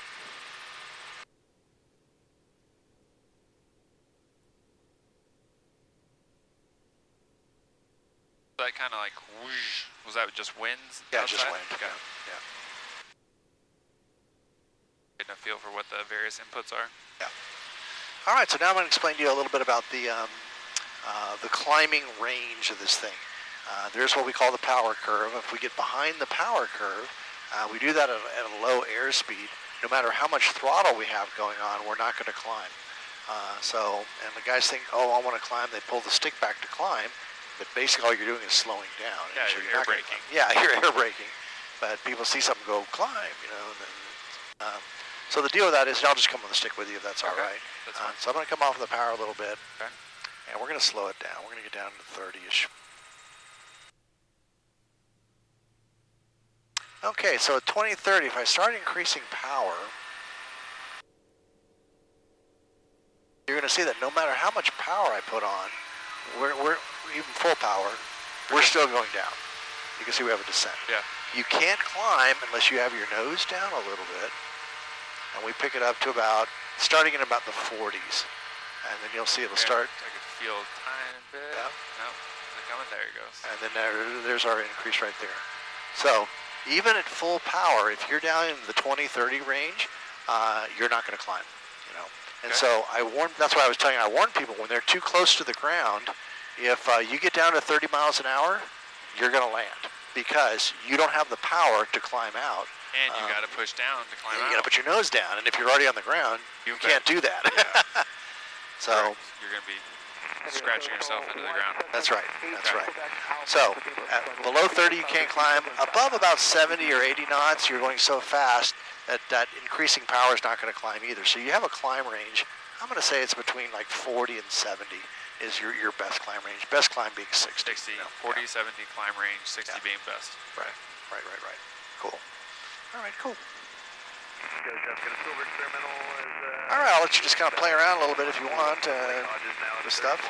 That kind of like whoosh, was that just winds? Yeah, outside? just wind. Okay. Yeah. Getting a feel for what the various inputs are. Yeah. All right, so now I'm going to explain to you a little bit about the climbing range of this thing. There's what we call the power curve. If we get behind the power curve, we do that at a low airspeed. No matter how much throttle we have going on, we're not going to climb. And the guys think, oh, I want to climb. They pull the stick back to climb, but basically all you're doing is slowing down. Yeah, so you're air braking. Yeah, you're air braking. But people see something go climb, you know. And then, so the deal with that is I'll just come on the stick with you if that's all right. That's fine. So I'm going to come off of the power a little bit. Okay. And we're going to slow it down. We're going to get down to 30-ish. Okay, so at 2030, if I start increasing power, you're going to see that no matter how much power I put on, we're even full power, we're still going down. You can see we have a descent. Yeah. You can't climb unless you have your nose down a little bit, and we pick it up to about, starting in about the 40s, and then you'll see it'll start. I could feel a tiny bit. Yeah. Nope. Is it coming? There it goes. And then there's our increase right there. So even at full power, if you're down in the 20-30 range, you're not going to climb, you know. And so that's why I was telling you, I warn people when they're too close to the ground, if you get down to 30 miles an hour, you're going to land because you don't have the power to climb out. And you got to push down to climb out. You got to put your nose down, and if you're already on the ground, you can't do that. Yeah. So you're going to be scratching yourself into the ground. That's right. That's right. So at below 30, you can't climb. Above about 70 or 80 knots, you're going so fast that increasing power is not going to climb either. So you have a climb range. I'm going to say it's between like 40 and 70 is your best climb range. Best climb being 60. 60, 40, 70 climb range, 60 being best. Right. Cool. All right, cool. All right, I'll let you just kind of play around a little bit if you want with stuff.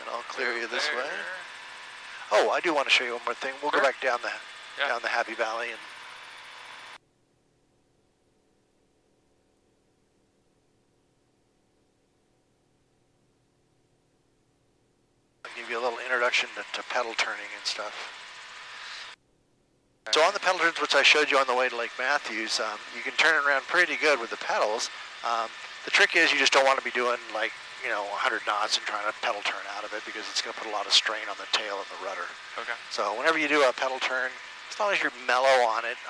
And I'll clear you this way. Oh, I do want to show you one more thing. We'll go back down the Happy Valley and I'll give you a little introduction to pedal turning and stuff. So on the pedal turns, which I showed you on the way to Lake Matthews, you can turn it around pretty good with the pedals. The trick is you just don't want to be doing like, 100 knots and trying to pedal turn out of it because it's going to put a lot of strain on the tail and the rudder. Okay. So whenever you do a pedal turn, as long as you're mellow on it,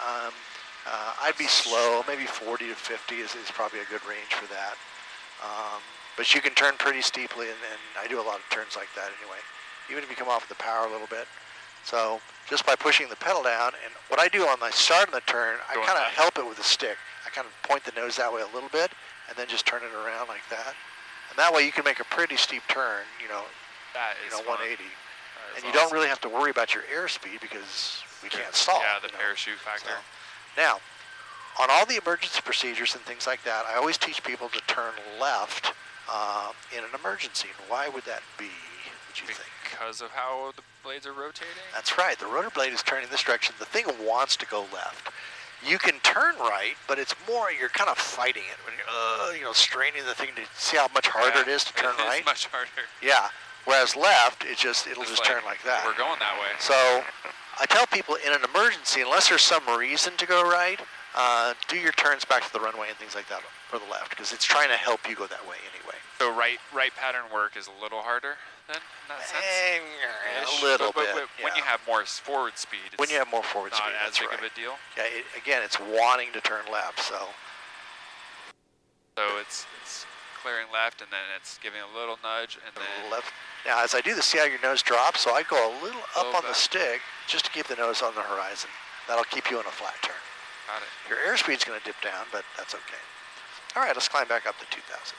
I'd be slow. Maybe 40 to 50 is probably a good range for that. But you can turn pretty steeply, and I do a lot of turns like that anyway, even if you come off the power a little bit. So just by pushing the pedal down, and what I do on my start of the turn, I kind of help it with the stick. I kind of point the nose that way a little bit, and then just turn it around like that. And that way you can make a pretty steep turn, That is 180. Fun. And you don't really have to worry about your airspeed because we can't stall. Yeah, the parachute factor. So, now, on all the emergency procedures and things like that, I always teach people to turn left in an emergency. And why would that be, would you think? Because of how the blades are rotating? That's right. The rotor blade is turning this direction. The thing wants to go left. You can turn right, but it's more you're kind of fighting it when you're, straining the thing to see how much harder it is to turn right. It's much harder. Yeah. Whereas left, it'll just turn like that. We're going that way. So I tell people in an emergency, unless there's some reason to go right, do your turns back to the runway and things like that for the left because it's trying to help you go that way anyway. So right pattern work is a little harder then in that sense? A little bit. When you have more forward speed, it's when you have more forward not speed, as big of a deal. Yeah, again, it's wanting to turn left, so it's clearing left and then it's giving a little nudge and then left. Now, as I do this, see how your nose drops? So I go a little up on the stick just to keep the nose on the horizon. That'll keep you in a flat turn. Got it. Your airspeed's going to dip down, but that's okay. All right, let's climb back up to 2,000.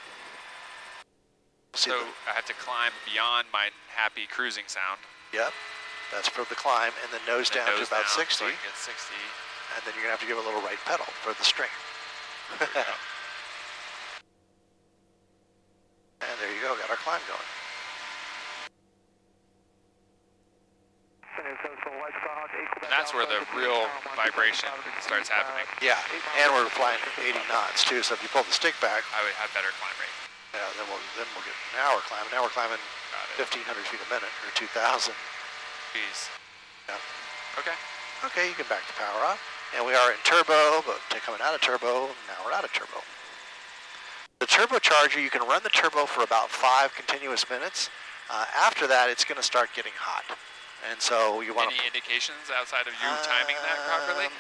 So I have to climb beyond my happy cruising sound. Yep, that's for the climb, and then nose down to about 60. So I can get 60. And then you're going to have to give a little right pedal for the string. And there you go, got our climb going. And that's where the real vibration starts happening. Yeah, and we're flying 80 knots too, so if you pull the stick back, I would have better climb rate. Yeah, then we'll get, now we're climbing. Now we're climbing Got it. 1,500 feet a minute, or 2,000. Jeez. Yeah. Okay. Okay, you can back the power up. And we are in turbo, but coming out of turbo, now we're out of turbo. The turbocharger, you can run the turbo for about 5 continuous minutes. After that, it's going to start getting hot. And so you want Any indications outside of you timing that properly?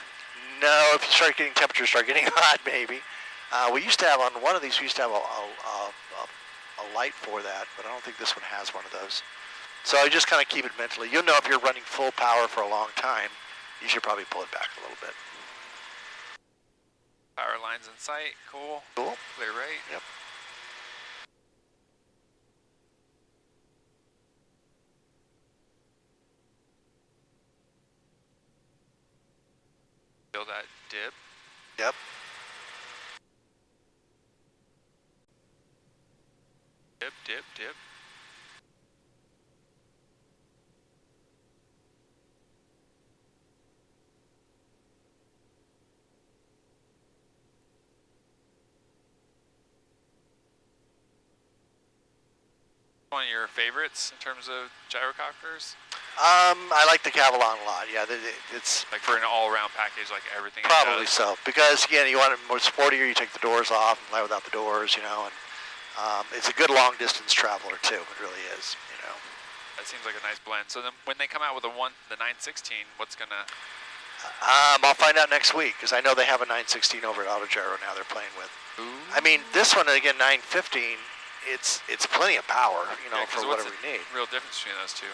No, if you start getting temperature, start getting hot, maybe. We used to have on one of these, we used to have a light for that, but I don't think this one has one of those. So I just kind of keep it mentally. You'll know if you're running full power for a long time, you should probably pull it back a little bit. Power lines in sight. Cool. Cool. Clear right. Yep. Feel that dip. Yep. Dip, dip, dip. One of your favorites in terms of gyrocopters? I like the Cavalon a lot. Yeah, it's Like for an all-around package, like everything it probably does? so. Because again, you want it more sportier. You take the doors off and fly without the doors, you know. And it's a good long-distance traveler too. It really is, you know. That seems like a nice blend. So then when they come out with the 916, what's gonna... I'll find out next week because I know they have a 916 over at AutoGyro now. They're playing with. Ooh. I mean, this one again, 915. It's plenty of power, you know, Yeah, 'cause for what's whatever we need. the real difference between those two?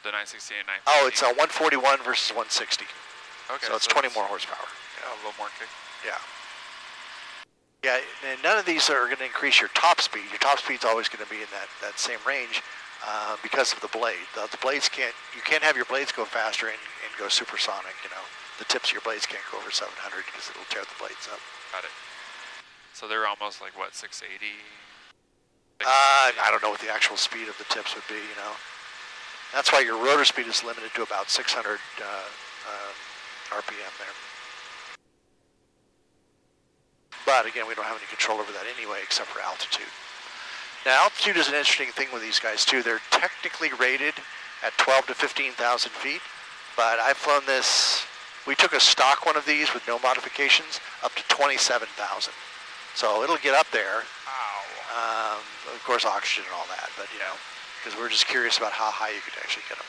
The 916 and 915? Oh, it's a 141 versus 160. Okay, So it's 20 more horsepower. Yeah, a little more kick. Yeah. Yeah, and none of these are going to increase your top speed. Your top speed's always going to be in that same range because of the blade. The blades you can't have your blades go faster and go supersonic, you know. The tips of your blades can't go over 700 because it'll tear the blades up. Got it. So they're almost like, what, 680? I don't know what the actual speed of the tips would be, you know. That's why your rotor speed is limited to about 600 RPM there. But again, we don't have any control over that anyway, except for altitude. Now, altitude is an interesting thing with these guys too. They're technically rated at 12 to 15,000 feet, but I've flown this. We took a stock one of these with no modifications up to 27,000. So it'll get up there. Wow. Of course, oxygen and all that, but you know, because we're just curious about how high you could actually get them.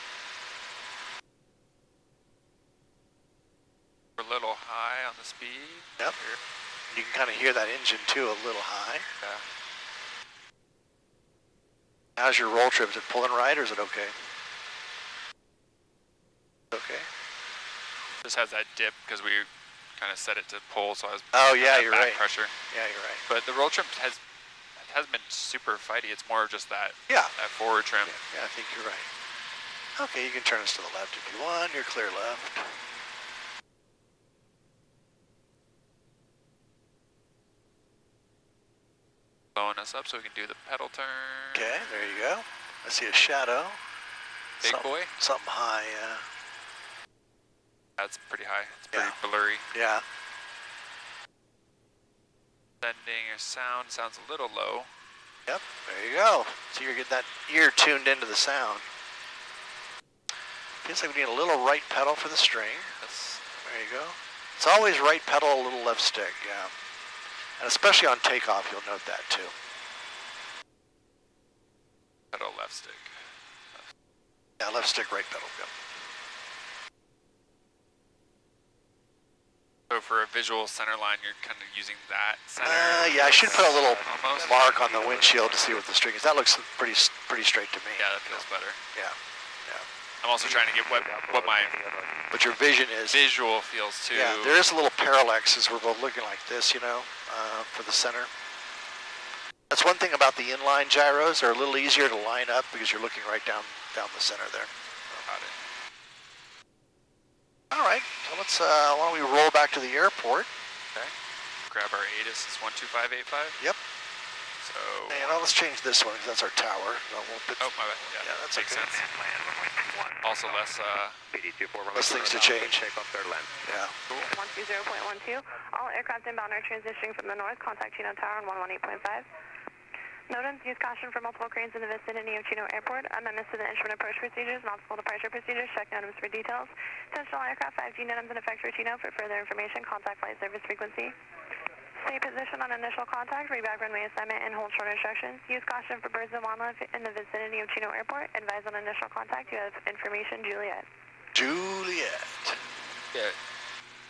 We're a little high on the speed. Yep. You can kind of hear that engine too, a little high. Yeah. How's your roll trip? Is it pulling right or is it okay? Okay. This has that dip because we kind of set it to pull, so I was... Oh yeah, you're back right. pressure. Yeah, you're right. But the roll trim hasn't been super fighty. It's more of just that that forward trim. Yeah, I think you're right. Okay, you can turn us to the left if you want. You're clear left. Blowing us up so we can do the pedal turn. Okay, there you go. I see a shadow. Big boy? Something high, yeah. That's pretty high. It's pretty blurry. Yeah. Sending your sound sounds a little low. Yep, there you go. So you're getting that ear tuned into the sound. Feels like we need a little right pedal for the string. There you go. It's always right pedal, a little left stick, yeah. And especially on takeoff, you'll note that too. Pedal left stick. Yeah, left stick, right pedal, yep. So for a visual center line, you're kind of using that center? Yeah, I should put a little almost mark on the windshield to see what the string is. That looks pretty straight to me. Yeah, that feels better. Yeah. I'm also trying to get what my But your vision is. visual feels too. Yeah, there is a little parallax as we're both looking like this, you know, for the center. That's one thing about the inline gyros. They're a little easier to line up because you're looking right down the center there. Got it. All right, so let's, why don't we roll back to the airport. Okay. Grab our ATIS 12585. Yep. So. And let's change this one because that's our tower. No, Oh, my bad. Yeah, that's makes okay. sense. Also less, Less things to change. Take off third left. Yeah. cool. 120.12. All aircraft inbound are transitioning from the north. Contact Chino Tower on 118.5. NOTAMs, use caution for multiple cranes in the vicinity of Chino Airport. Amendments to the instrument approach procedures, multiple departure procedures. Check NOTAMs for details. Intentional aircraft 5G NOTAMs in effect for Chino. For further information, contact flight service frequency. Stay position on initial contact. Read back runway assignment and hold short instructions. Use caution for birds and wildlife in the vicinity of Chino Airport. Advise on initial contact. You have information, Juliet. Juliet. Yeah.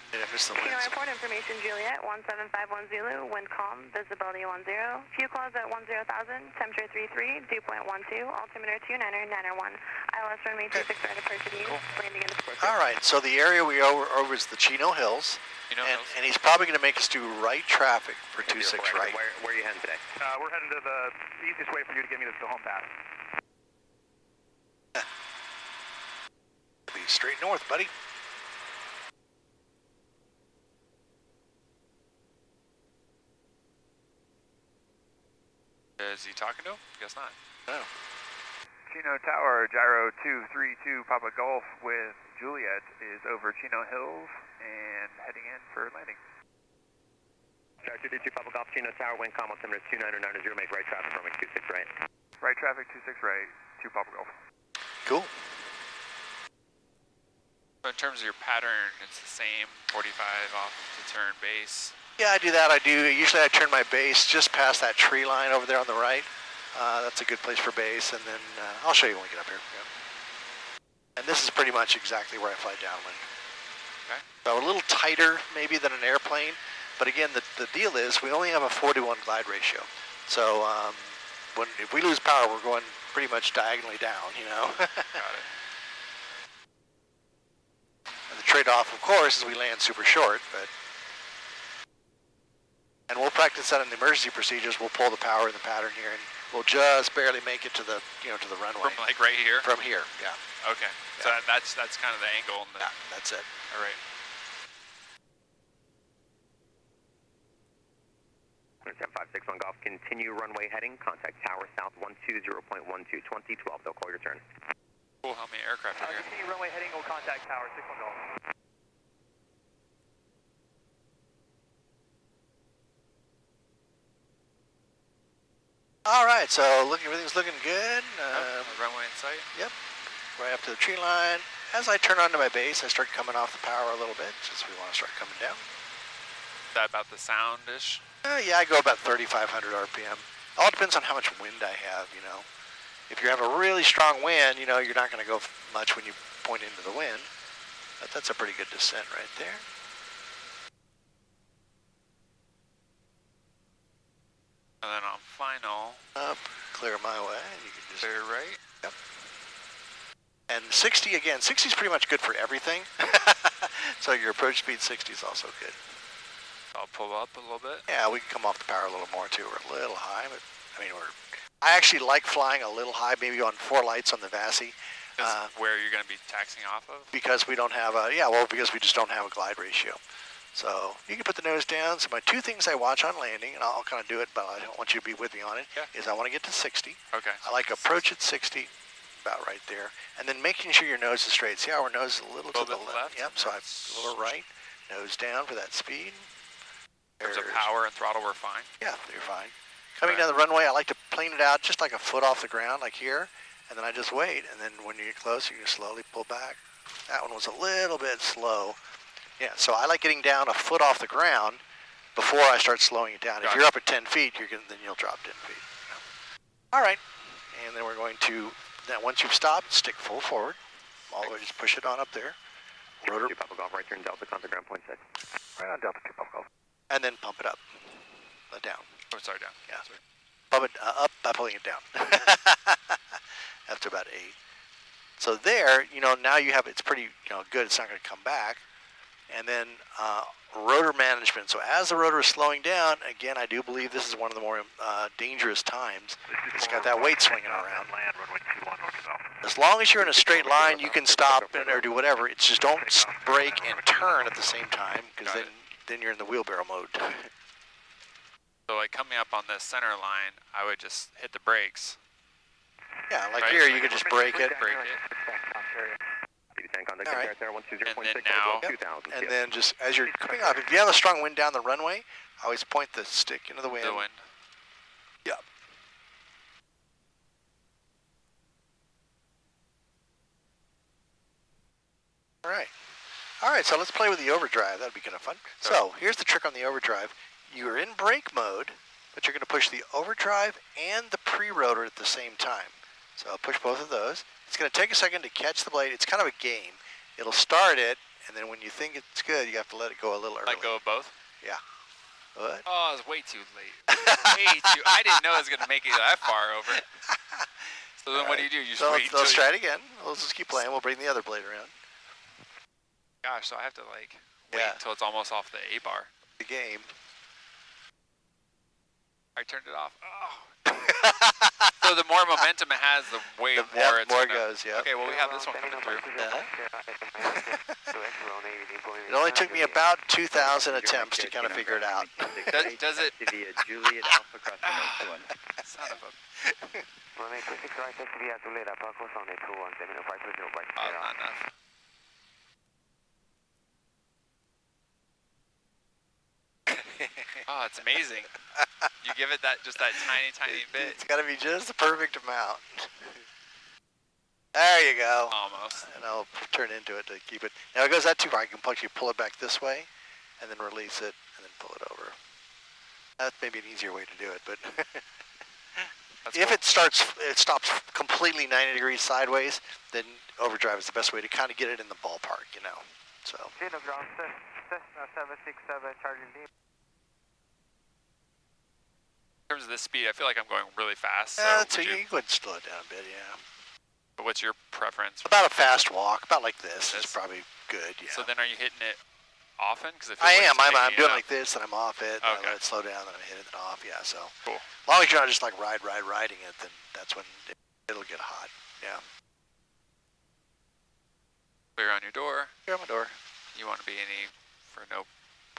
Did I miss the Chino winds? Airport information, Juliet, 1751 Zulu, wind calm, visibility 10, fuel clouds at 10,000, temperature 33, dew point 12, altimeter 29er, 901, ILS runway 26 right approach to you, landing in the All right, so the area we over is the Chino Hills, Chino and, Hills. and he's probably going to make us do right traffic for 26 right. Where are you heading today? We're heading to the easiest way for you to get me to the home pass. Be straight north, buddy. Is he talking to him? Guess not. No. Chino Tower, Gyro 232 Papa Golf with Juliet is over Chino Hills and heading in for landing. Gyro 232 Papa Golf, Chino Tower, wind calm, altimeter 2990, make right traffic from 26 right. Right traffic, 26 right, 2 Papa Golf. Cool. So in terms of your pattern, it's the same, 45 off the turn base. Yeah, I do that. Usually I turn my base just past that tree line over there on the right. That's a good place for base, and then I'll show you when we get up here. Yeah. And this is pretty much exactly where I fly downwind. Okay. So a little tighter maybe than an airplane, but again, the deal is we only have a 4-to-1 glide ratio. So if we lose power, we're going pretty much diagonally down, you know. Got it. And the trade-off, of course, is we land super short, but... And we'll practice that in the emergency procedures. We'll pull the power in the pattern here, and we'll just barely make it to the, to the runway. From like right here? From here, yeah. Okay. Yeah. So that's kind of the angle. And the, Yeah, that's it. All right. 10561 Golf, continue runway heading, contact tower south 120.12, 2012, they'll call your turn. Cool, how many aircraft are here? Continue runway heading, we'll contact tower 61 Golf. All right, so everything's looking good. Runway in sight? Yep, right up to the tree line. As I turn onto my base, I start coming off the power a little bit, just we want to start coming down. Is that about the sound-ish? Yeah, I go about 3,500 RPM. All depends on how much wind I have, If you have a really strong wind, you're not going to go much when you point into the wind. But that's a pretty good descent right there. And then on final, Up, clear my way. You can just clear right. Yep. And 60 again. 60 is pretty much good for everything. So your approach speed 60 is also good. I'll pull up a little bit. Yeah, we can come off the power a little more too. We're a little high, but I actually like flying a little high, maybe on 4 lights on the VASI. Where you're going to be taxiing off of? Because we don't have because we just don't have a glide ratio. So you can put the nose down. So my 2 things I watch on landing, and I'll kind of do it, but I don't want you to be with me on it, is I want to get to 60. Okay. I like approach at 60, about right there. And then making sure your nose is straight. See how our nose is a little to the left? Yep, so I a little right, nose down for that speed. In terms of power and throttle, we're fine. Yeah, you're fine. Coming down the runway, I like to plane it out just like a foot off the ground, like here, and then I just wait. And then when you get close, you can slowly pull back. That one was a little bit slow. Yeah, so I like getting down a foot off the ground before I start slowing it down. If you're up at 10 feet, then you'll drop 10 feet. All right, and then we're going to, once you've stopped, stick full forward. All the way, just push it on up there. Rotor. 2 Papa Golf, right turn Delta, contact ground point 6. Right on Delta 2 Papa Golf. And then pump it up. Down. Oh, sorry, down. Yeah. Sorry. Pump it up by pulling it down. After about 8. So there, now you have, it's pretty, good. It's not going to come back. And then rotor management. So as the rotor is slowing down, again, I do believe this is one of the more dangerous times. It's got that weight swinging around. Land, runway 21 north south. As long as you're in a straight line, you can stop or do whatever. It's just don't brake and turn at the same time, because then you're in the wheelbarrow mode. So like coming up on this center line, I would just hit the brakes. Yeah, like here, you could just brake it. Break it. All right. And then now, And then just as you're coming up, if you have a strong wind down the runway, I always point the stick into the wind. the wind. Yep. All right, so let's play with the overdrive. That'd be kind of fun. So here's the trick on the overdrive. You're in brake mode, but you're going to push the overdrive and the pre-rotor at the same time. So I'll push both of those. It's going to take a second to catch the blade. It's kind of a game. It'll start it, and then when you think it's good, you have to let it go a little early. Let go of both? Yeah. What? Oh, it was way too late. Way too. I didn't know it was going to make it that far over. So then what do? You just wait let's try it again. We'll just keep playing. We'll bring the other blade around. Gosh, so I have to like wait until it's almost off the A-bar. The game. I turned it off. Oh. So the more momentum it has, the more it's more gonna, goes, yeah. Okay, well we have this one coming through. It only took me about 2,000 attempts to kind of figure it out. Does it? Juliet Alpha crossing 1. Son of a... Oh, not enough. Oh, it's amazing. You give it just that tiny bit. It's got to be just the perfect amount. There you go. Almost. And I'll turn into it to keep it. Now it goes that too far. I can actually pull it back this way, and then release it, and then pull it over. That's maybe an easier way to do it, but if it stops completely 90 degrees sideways, then overdrive is the best way to kind of get it in the ballpark, you know. So. Chino ground, Cessna 767, Charlie Lima. In terms of this speed, I feel like I'm going really fast. So you could slow it down a bit, yeah. But what's your preference? About a fast walk, about like this is probably good, yeah. So then are you hitting it often? Cause I am. I'm doing like this, and I'm off it, and okay. I let it slow down, then I hit it, then off, yeah, so. Cool. As long as you're not just like riding it, then that's when it'll get hot, yeah. Clear on your door. Clear on my door. You want to be for no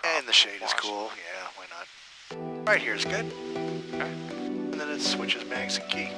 And the shade is cool, yeah, why not? Right here is good. Okay. And then it switches mags and key.